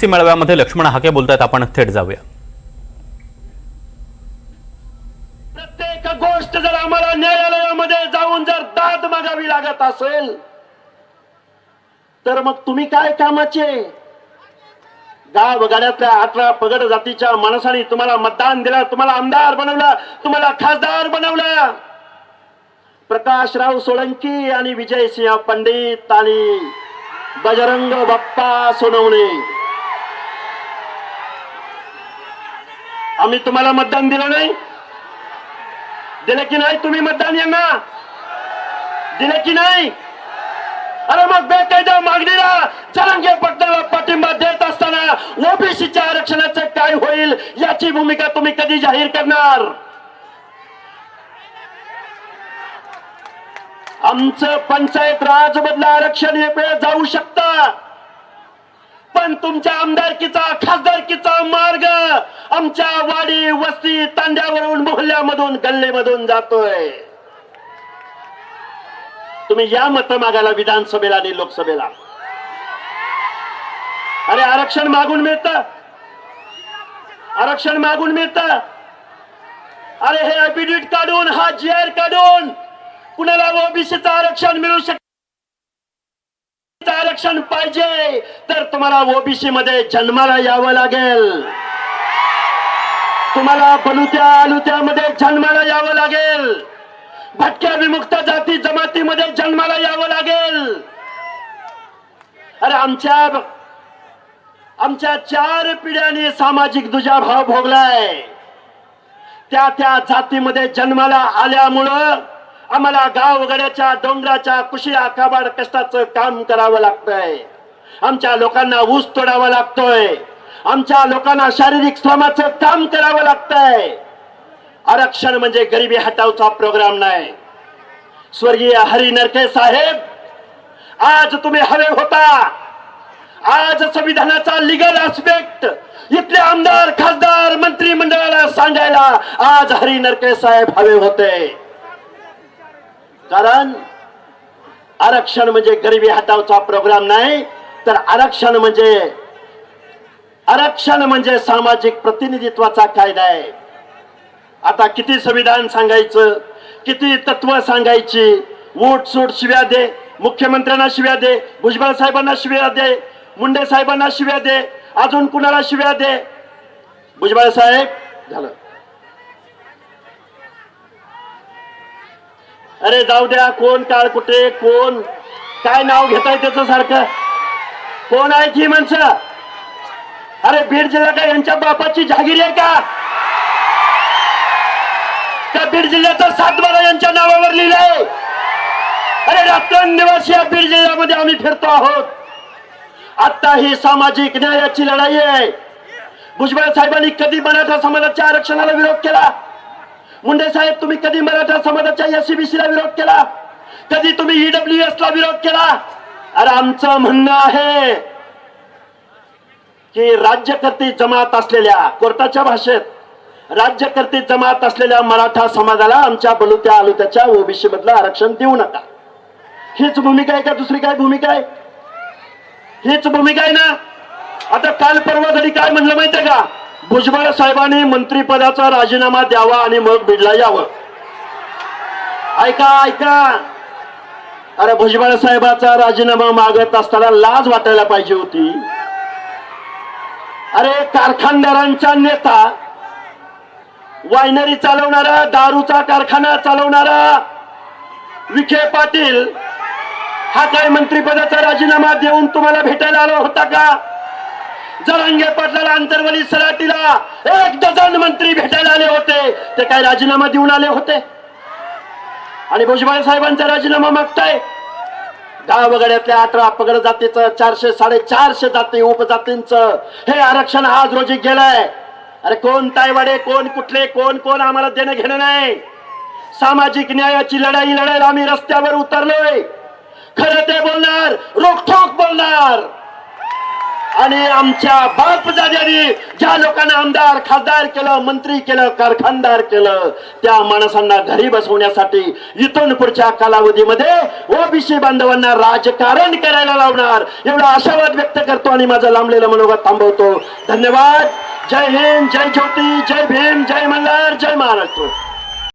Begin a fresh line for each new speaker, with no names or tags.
मेळाव्यामध्ये लक्ष्मण हाके बोलतायत. आपण थेट जाऊया.
प्रत्येक गोष्ट जर आम्हाला न्यायालयामध्ये जाऊन जर दाद मागावी लागत असेल तर मग तुम्ही काय कामाचे? गावगाड्यातल्या 18 पगड जातीच्या माणसांनी तुम्हाला मतदान दिलं, तुम्हाला आमदार बनवलं, तुम्हाला खासदार बनवलं. प्रकाशराव सोळंकी आणि विजयसिंह पंडित आणि बजरंग बाप्पा सोनवणे, आम्ही तुम्हाला मतदान दिलं नाही? दिलं की नाही? तुम्ही मतदान यांना दिलं की नाही? अरे मग बेकायदा मागणीला जरांगे पाटलाला पाठिंबा देत असताना ओबीसीच्या आरक्षणाचं काय होईल याची भूमिका तुम्ही कधी जाहीर करणार? आमचं पंचायत राज मधलं आरक्षण एक वेळ जाऊ शकतं, पण तुमच्या आमदारकीचा खासदारकीचा मार्ग आमच्या वाडी वस्ती तांड्यावरून मोहल्ल्यामधून गल्लीमधून जातोय. तुम्ही या मत मागायला विधानसभेला आणि लोकसभेला. अरे आरक्षण मागून मिळतं, आरक्षण मागून मिळतं. अरे हे ऍफिडेव्हिट काढून, हा GR काढून कुणाला ओबीसीचं आरक्षण मिळू शकतं? आरक्षण पाहिजे तर तुम्हाला ओबीसी मध्ये जन्माला यावं लागेल, तुम्हाला बलुत्या आलुत्यामध्ये जन्माला यावं लागेल, भटक्या विमुक्त जाती जमातीमध्ये जन्माला यावं लागेल. अरे आमच्या 4 पिढ्यांनी सामाजिक दुजाभाव भोगलाय. त्या जातीमध्ये जन्माला आल्यामुळं आम्हाला गावगड्याच्या डोंगराच्या कुशिया काबाड कष्टाचं काम करावं लागतंय. आमच्या लोकांना ऊस तोडावा लागतोय, आमच्या लोकांना शारीरिक श्रमाचं काम करावं लागतंय. आरक्षण म्हणजे गरिबी हटावचा प्रोग्राम नाही. स्वर्गीय हरी नरके साहेब, आज तुम्ही हवे होता. आज संविधानाचा लिगल आस्पेक्ट इथले आमदार खासदार मंत्रिमंडळाला सांगायला आज हरी नरके साहेब हवे होते. कारण आरक्षण म्हणजे गरिबी हटावचा प्रोग्राम नाही, तर आरक्षण म्हणजे सामाजिक प्रतिनिधित्वाचा कायदा आहे. आता किती संविधान सांगायचं, किती तत्व सांगायची, वोट सूट शिव्या दे, मुख्यमंत्र्यांना शिव्या दे, भुजबळ साहेबांना शिव्या दे, मुंडे साहेबांना शिव्या दे, अजून कुणाला शिव्या दे. भुजबळ साहेब झालं. अरे जाऊ द्या, कोण काळ कुठे, कोण काय नाव घेताय त्याचं सारखं, कोण आहे की माणसं? अरे बीड जिल्हा काय यांच्या बापाची जहागीर आहे का? बीड जिल्ह्याचा 7/12 यांच्या नावावर लिहिलंय. अरे रात्रंदिवस या बीड जिल्ह्यामध्ये आम्ही फिरतो आहोत. आता ही सामाजिक न्यायाची लढाई आहे. भुजबळ साहेबांनी कधी मराठा समाजाच्या आरक्षणाला विरोध केला? मुंडे साहेब, तुम्ही कधी मराठा समाजाच्या SCBC ला विरोध केला? कधी तुम्ही EWS ला विरोध केला? अरे आमचं म्हणणं आहे की राज्यकर्ते जमात असलेल्या, कोर्टाच्या भाषेत राज्यकर्ते जमात असलेल्या मराठा समाजाला आमच्या बलुत्या आलुत्याच्या ओबीसी मधलं आरक्षण देऊ नका. हीच भूमिका आहे का? दुसरी काय भूमिका आहे? हीच भूमिका आहे ना. आता काल परवा घडी काय म्हणलं माहितीये का? भुजबळ साहेबांनी मंत्रिपदाचा राजीनामा द्यावा आणि मग बीडला यावं. ऐका ऐका, अरे भुजबळ साहेबाचा राजीनामा मागत असताना लाज वाटायला पाहिजे होती. अरे कारखानदारांचा नेता, वायनरी चालवणारा, दारूचा कारखाना चालवणारा विखे पाटील हा काय मंत्रिपदाचा राजीनामा देऊन तुम्हाला भेटायला आला होता का? जरांगे पाटलाला, अंतरवली सराटीला 1 डझन मंत्री भेटायला आले होते, ते काय राजीनामा देऊन आले होते? आणि भुजबळ साहेबांचा राजीनामा मागताय. गावगाड्यातल्या 18 पगड जातीचं, 400 450 जाती उपजातींचं हे आरक्षण आज रोजी गेलंय. अरे कोण तायवाडे, कोण कुठले, कोण आम्हाला देणं घेणं नाही. सामाजिक न्यायाची लढाई लढायला आम्ही रस्त्यावर उतरलोय. खरं ते बोलणार, रोखठोक बोलणार. आणि आमच्या बापदाद्यांनी ज्या लोकांना आमदार खासदार केलं, मंत्री केलं, कारखानदार केलं, त्या माणसांना घरी बसवण्यासाठी इथून पुढच्या कालावधीमध्ये ओबीसी बांधवांना राजकारण करायला लावणार एवढा आशावाद व्यक्त करतो आणि माझं लांबलेलं मनोगत थांबवतो. धन्यवाद. जय हिंद, जय ज्योती, जय भीम, जय मल्हार, जय महाराष्ट्र.